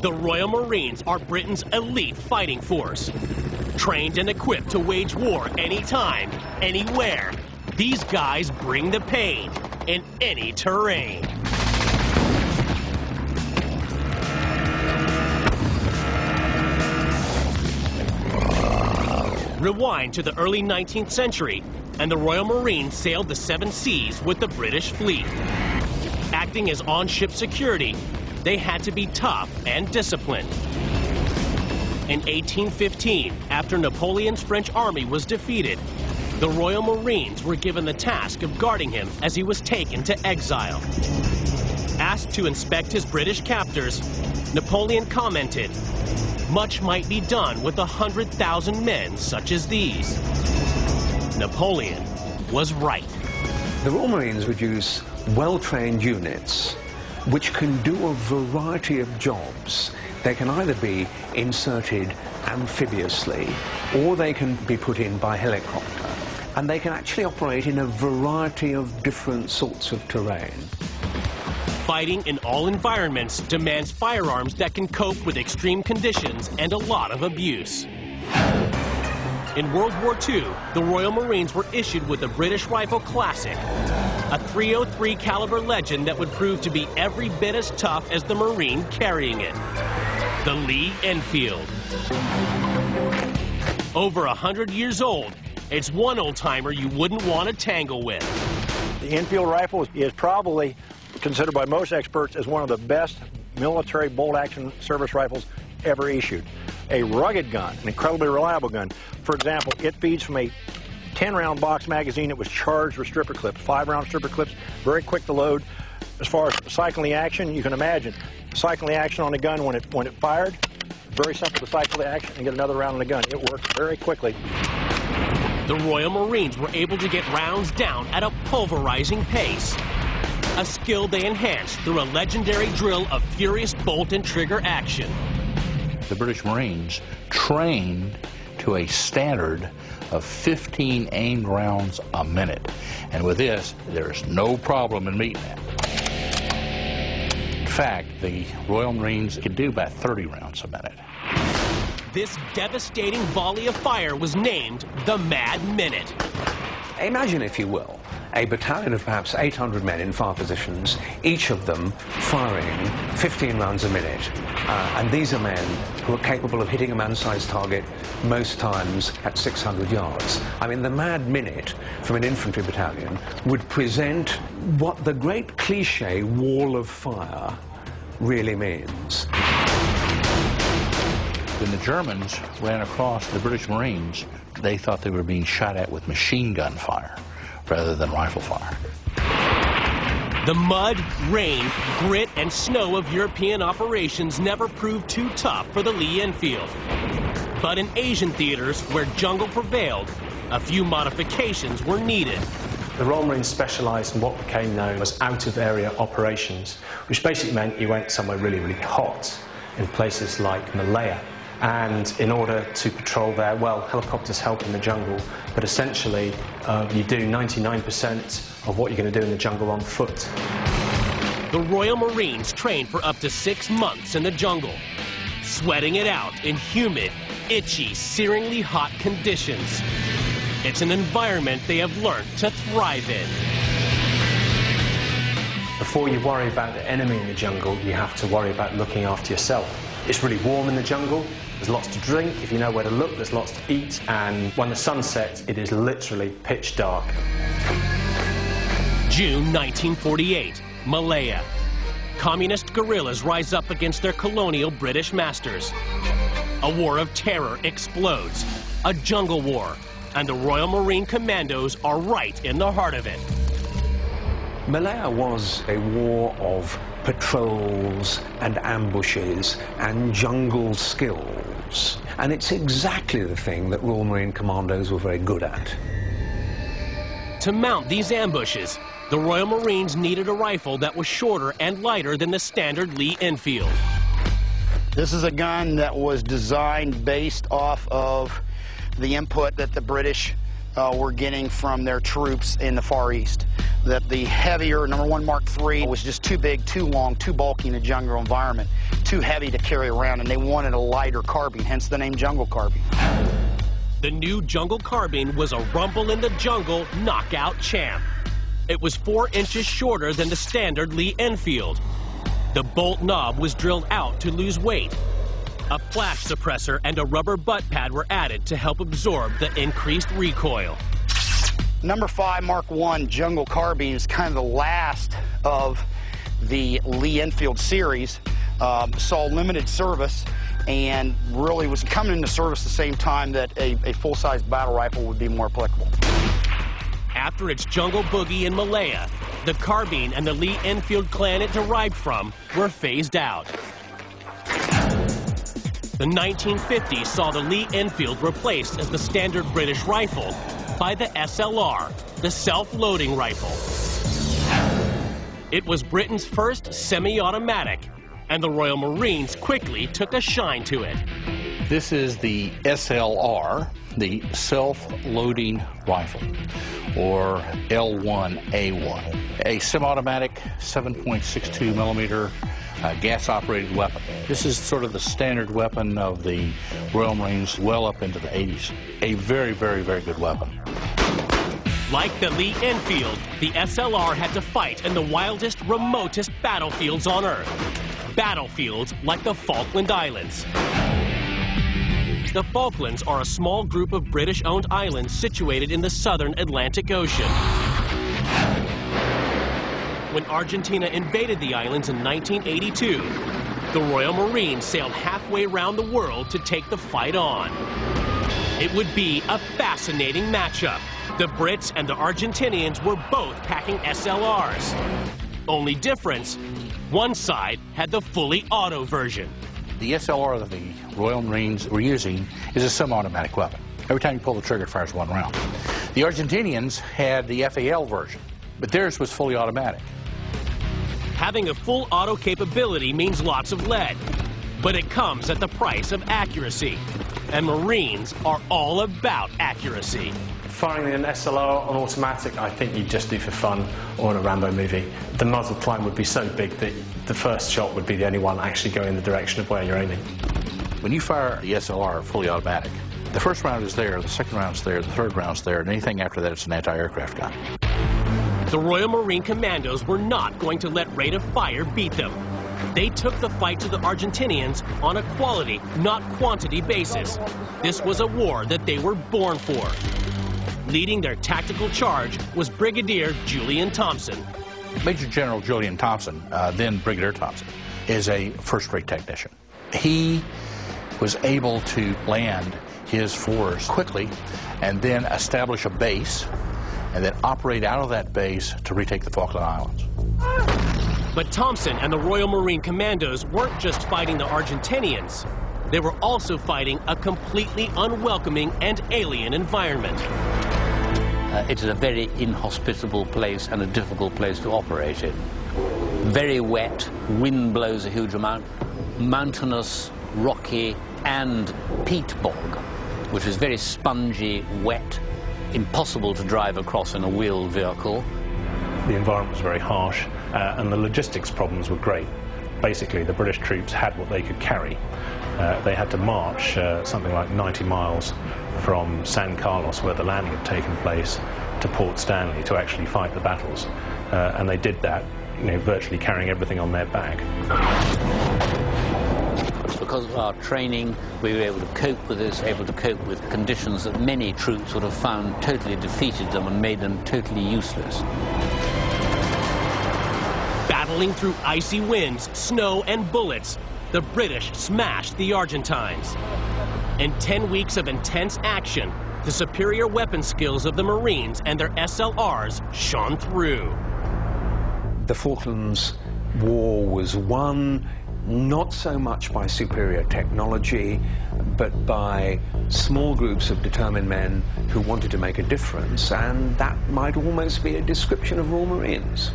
The Royal Marines are Britain's elite fighting force. Trained and equipped to wage war anytime, anywhere. These guys bring the pain in any terrain. Rewind to the early 19th century, and the Royal Marines sailed the 7 seas with the British fleet. Acting as on-ship security, they had to be tough and disciplined. In 1815, after Napoleon's French army was defeated, the Royal Marines were given the task of guarding him as he was taken to exile. Asked to inspect his British captors, Napoleon commented, "Much might be done with 100,000 men such as these." Napoleon was right. The Royal Marines would use well-trained units which can do a variety of jobs. They can either be inserted amphibiously or they can be put in by helicopter. And they can actually operate in a variety of different sorts of terrain. Fighting in all environments demands firearms that can cope with extreme conditions and a lot of abuse. In World War II, the Royal Marines were issued with the British Rifle Classic, a .303 caliber legend that would prove to be every bit as tough as the Marine carrying it, the Lee Enfield. Over 100 years old, it's one old-timer you wouldn't want to tangle with. The Enfield rifle is probably considered by most experts as one of the best military bolt-action service rifles ever issued. A rugged gun, an incredibly reliable gun. For example, it feeds from a 10-round box magazine that was charged with stripper clips, 5-round stripper clips, very quick to load. As far as cycling action, you can imagine cycling action on a gun when it fired, very simple to cycle the action and get another round in the gun. It worked very quickly. The Royal Marines were able to get rounds down at a pulverizing pace, a skill they enhanced through a legendary drill of furious bolt and trigger action. The British Marines trained to a standard of 15 aimed rounds a minute. And with this, there's no problem in meeting that. In fact, the Royal Marines could do about 30 rounds a minute. This devastating volley of fire was named the Mad Minute. Imagine, if you will, a battalion of perhaps 800 men in fire positions, each of them firing 15 rounds a minute. And these are men who are capable of hitting a man-sized target most times at 600 yards. I mean, the Mad Minute from an infantry battalion would present what the great cliché wall of fire really means. When the Germans ran across the British Marines, they thought they were being shot at with machine gun fire rather than rifle fire. The mud, rain, grit, and snow of European operations never proved too tough for the Lee Enfield. But in Asian theaters where jungle prevailed, a few modifications were needed. The Royal Marines specialised in what became known as out-of-area operations, which basically meant you went somewhere really, really hot in places like Malaya. And in order to patrol there, well, helicopters help in the jungle, but essentially you do 99% of what you're going to do in the jungle on foot. The Royal Marines trained for up to 6 months in the jungle, sweating it out in humid, itchy, searingly hot conditions. It's an environment they have learned to thrive in. Before you worry about the enemy in the jungle, you have to worry about looking after yourself. It's really warm in the jungle. There's lots to drink. If you know where to look, there's lots to eat. And when the sun sets, it is literally pitch dark. June 1948, Malaya. Communist guerrillas rise up against their colonial British masters. A war of terror explodes, a jungle war, and the Royal Marine Commandos are right in the heart of it. Malaya was a war of patrols and ambushes and jungle skills. And it's exactly the thing that Royal Marine Commandos were very good at. To mount these ambushes, the Royal Marines needed a rifle that was shorter and lighter than the standard Lee Enfield. This is a gun that was designed based off of the input that the British were getting from their troops in the Far East. That the heavier #1 Mark III was just too big, too long, too bulky in a jungle environment, too heavy to carry around, and they wanted a lighter carbine, hence the name jungle carbine. The new jungle carbine was a rumble in the jungle knockout champ. It was 4 inches shorter than the standard Lee Enfield. The bolt knob was drilled out to lose weight. A flash suppressor and a rubber butt pad were added to help absorb the increased recoil. #5 Mark I jungle carbine is kind of the last of the Lee Enfield series. Saw limited service and really was coming into service the same time that a full-size battle rifle would be more applicable. After its jungle boogie in Malaya, the carbine and the Lee Enfield clan it derived from were phased out. The 1950s saw the Lee Enfield replaced as the standard British rifle by the SLR, the self-loading rifle. It was Britain's first semi-automatic, and the Royal Marines quickly took a shine to it. This is the SLR, the self-loading rifle, or L1A1, a semi-automatic 7.62 millimeter gas-operated weapon. This is sort of the standard weapon of the Royal Marines well up into the 80s. A very, very, very good weapon. Like the Lee Enfield, the SLR had to fight in the wildest, remotest battlefields on Earth. Battlefields like the Falkland Islands. The Falklands are a small group of British-owned islands situated in the southern Atlantic Ocean. When Argentina invaded the islands in 1982, the Royal Marines sailed halfway around the world to take the fight on. It would be a fascinating matchup. The Brits and the Argentinians were both packing SLRs. Only difference, one side had the fully auto version. The SLR that the Royal Marines were using is a semi-automatic weapon. Every time you pull the trigger, it fires 1 round. The Argentinians had the FAL version, but theirs was fully automatic. Having a full auto capability means lots of lead, but it comes at the price of accuracy. And Marines are all about accuracy. Firing an SLR on automatic, I think you'd just do for fun or in a Rambo movie. The muzzle climb would be so big that the first shot would be the only one actually going in the direction of where you're aiming. When you fire the SLR fully automatic, the first round is there, the second round's there, the third round's there, and anything after that, it's an anti-aircraft gun. The Royal Marine Commandos were not going to let rate of fire beat them. They took the fight to the Argentinians on a quality, not quantity basis. This was a war that they were born for. Leading their tactical charge was Brigadier Julian Thompson. Major General Julian Thompson, then Brigadier Thompson, is a first-rate technician. He was able to land his force quickly and then establish a base and then operate out of that base to retake the Falkland Islands. But Thompson and the Royal Marine Commandos weren't just fighting the Argentinians. They were also fighting a completely unwelcoming and alien environment. It is a very inhospitable place and a difficult place to operate in. Very wet, wind blows a huge amount, mountainous, rocky, and peat bog, which is very spongy, wet, impossible to drive across in a wheeled vehicle. The environment was very harsh, and the logistics problems were great. Basically, the British troops had what they could carry. They had to march something like 90 miles from San Carlos, where the landing had taken place, to Port Stanley to actually fight the battles. And they did that, virtually carrying everything on their back. Because of our training, we were able to cope with this, able to cope with conditions that many troops would have found totally defeated them and made them totally useless. Battling through icy winds, snow, and bullets, the British smashed the Argentines. In 10 weeks of intense action, the superior weapon skills of the Marines and their SLRs shone through. The Falklands War was won not so much by superior technology, but by small groups of determined men who wanted to make a difference, and that might almost be a description of Royal Marines.